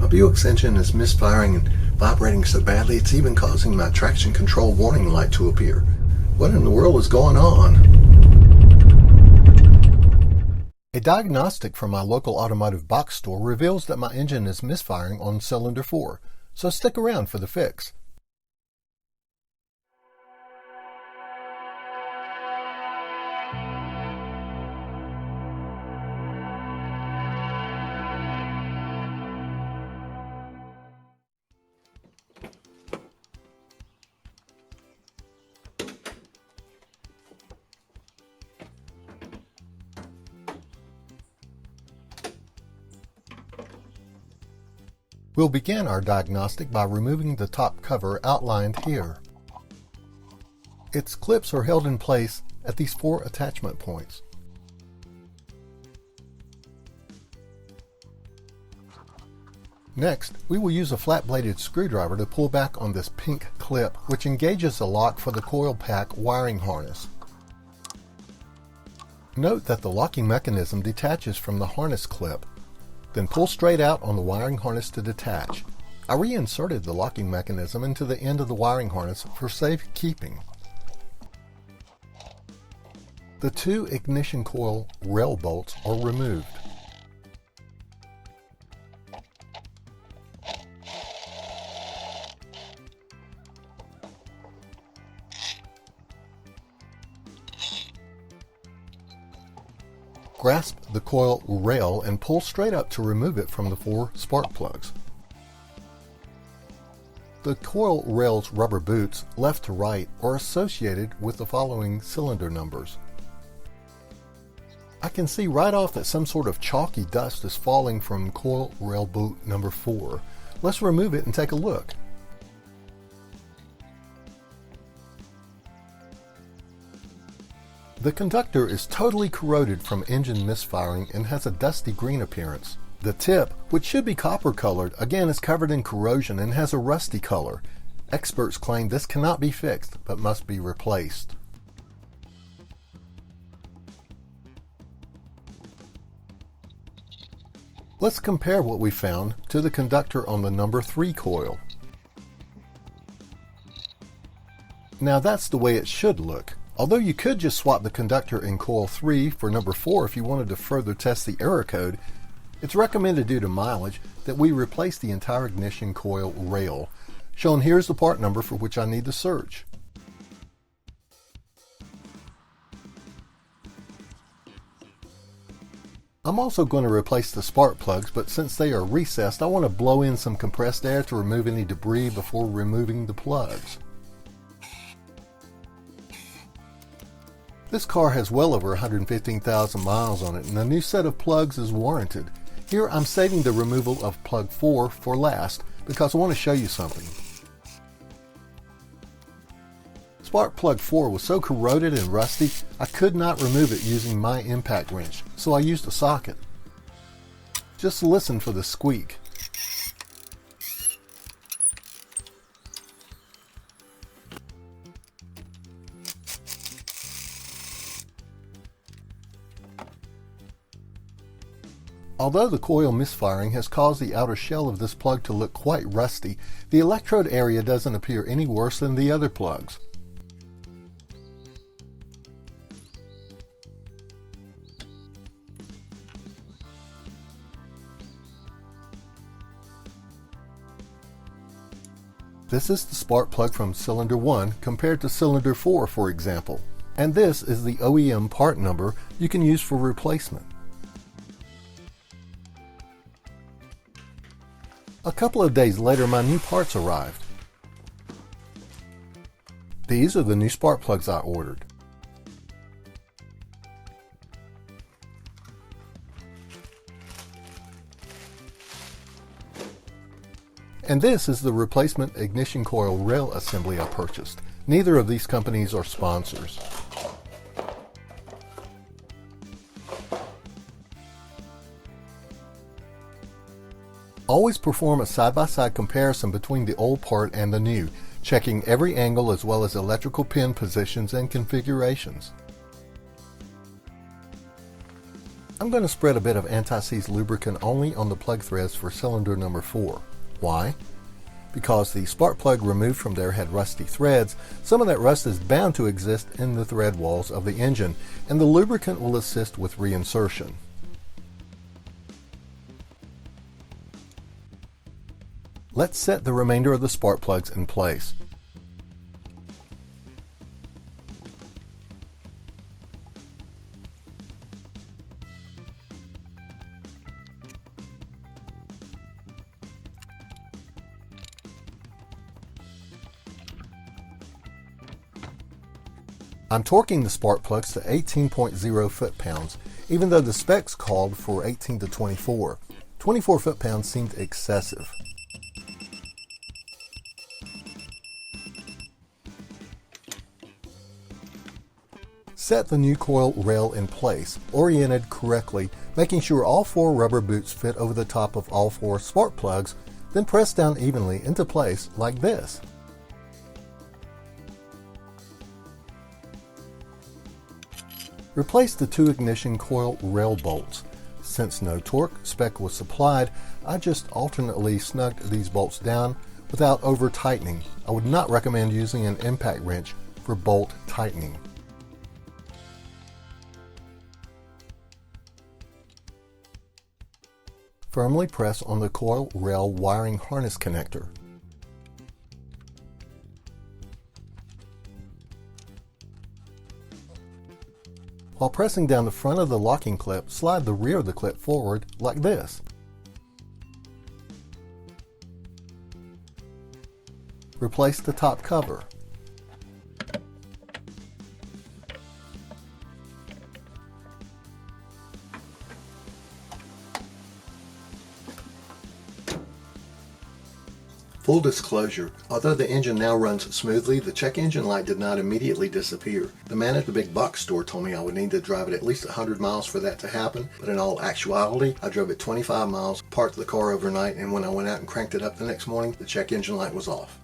Buick's engine is misfiring and vibrating so badly it's even causing my traction control warning light to appear. What in the world is going on? A diagnostic from my local automotive box store reveals that my engine is misfiring on cylinder 4, so stick around for the fix. We'll begin our diagnostic by removing the top cover outlined here. Its clips are held in place at these 4 attachment points. Next, we will use a flat-bladed screwdriver to pull back on this pink clip, which engages the lock for the coil pack wiring harness. Note that the locking mechanism detaches from the harness clip. Then pull straight out on the wiring harness to detach. I reinserted the locking mechanism into the end of the wiring harness for safekeeping. The 2 ignition coil rail bolts are removed. Grasp the coil rail and pull straight up to remove it from the 4 spark plugs. The coil rail's rubber boots, left to right, are associated with the following cylinder numbers. I can see right off that some sort of chalky dust is falling from coil rail boot number 4. Let's remove it and take a look. The conductor is totally corroded from engine misfiring and has a dusty green appearance. The tip, which should be copper colored, again is covered in corrosion and has a rusty color. Experts claim this cannot be fixed, but must be replaced. Let's compare what we found to the conductor on the number 3 coil. Now that's the way it should look. Although you could just swap the conductor in coil 3 for number 4 if you wanted to further test the error code, it's recommended due to mileage that we replace the entire ignition coil rail. Shown here is the part number for which I need to search. I'm also going to replace the spark plugs, but since they are recessed, I want to blow in some compressed air to remove any debris before removing the plugs. This car has well over 115,000 miles on it, and a new set of plugs is warranted. Here I'm saving the removal of plug 4 for last because I want to show you something. Spark plug 4 was so corroded and rusty I could not remove it using my impact wrench, so I used a socket. Just listen for the squeak. Although the coil misfiring has caused the outer shell of this plug to look quite rusty, the electrode area doesn't appear any worse than the other plugs. This is the spark plug from cylinder 1 compared to cylinder 4, for example. And this is the OEM part number you can use for replacement. A couple of days later, my new parts arrived. These are the new spark plugs I ordered. And this is the replacement ignition coil rail assembly I purchased. Neither of these companies are sponsors. Always perform a side-by-side comparison between the old part and the new, checking every angle as well as electrical pin positions and configurations. I'm going to spread a bit of anti-seize lubricant only on the plug threads for cylinder number 4. Why? Because the spark plug removed from there had rusty threads. Some of that rust is bound to exist in the thread walls of the engine, and the lubricant will assist with reinsertion. Let's set the remainder of the spark plugs in place. I'm torquing the spark plugs to 18.0 foot-pounds, even though the specs called for 18 to 24. 24 foot-pounds seemed excessive. Set the new coil rail in place, oriented correctly, making sure all 4 rubber boots fit over the top of all 4 spark plugs, then press down evenly into place like this. Replace the 2 ignition coil rail bolts. Since no torque spec was supplied, I just alternately snugged these bolts down without over tightening. I would not recommend using an impact wrench for bolt tightening. Firmly press on the coil rail wiring harness connector. While pressing down the front of the locking clip, slide the rear of the clip forward like this. Replace the top cover. Full disclosure, although the engine now runs smoothly, the check engine light did not immediately disappear. The man at the big box store told me I would need to drive it at least 100 miles for that to happen, but in all actuality, I drove it 25 miles, parked the car overnight, and when I went out and cranked it up the next morning, the check engine light was off.